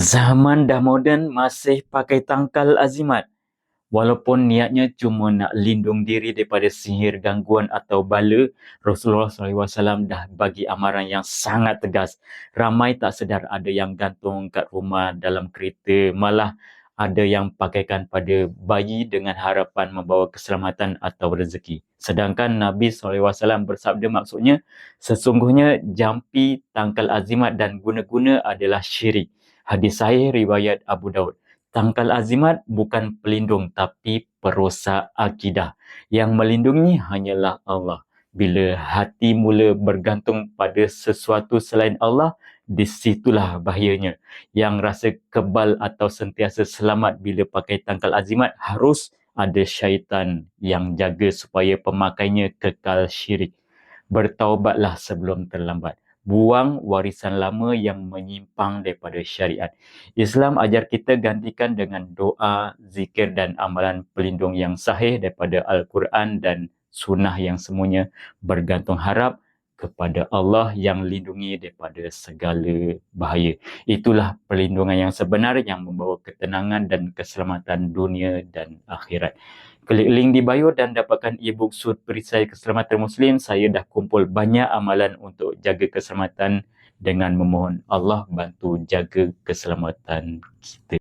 Zaman dah moden masih pakai tangkal azimat. Walaupun niatnya cuma nak lindung diri daripada sihir, gangguan atau bala, Rasulullah SAW dah bagi amaran yang sangat tegas. Ramai tak sedar ada yang gantung kat rumah dalam kereta, malah ada yang pakaikan pada bayi dengan harapan membawa keselamatan atau rezeki. Sedangkan Nabi SAW bersabda maksudnya, sesungguhnya jampi, tangkal azimat dan guna-guna adalah syirik. Hadis sahih riwayat Abu Daud. Tangkal azimat bukan pelindung tapi perosak akidah. Yang melindungi hanyalah Allah. Bila hati mula bergantung pada sesuatu selain Allah, di situlah bahayanya. Yang rasa kebal atau sentiasa selamat bila pakai tangkal azimat, harus ada syaitan yang jaga supaya pemakainya kekal syirik. Bertaubatlah sebelum terlambat. Buang warisan lama yang menyimpang daripada syariat. Islam ajar kita gantikan dengan doa, zikir dan amalan pelindung yang sahih daripada Al-Quran dan sunnah yang semuanya bergantung harap kepada Allah yang lindungi daripada segala bahaya. Itulah perlindungan yang sebenar yang membawa ketenangan dan keselamatan dunia dan akhirat. Klik link di bio dan dapatkan e-book Sud Perisai Keselamatan Muslim. Saya dah kumpul banyak amalan untuk jaga keselamatan dengan memohon Allah bantu jaga keselamatan kita.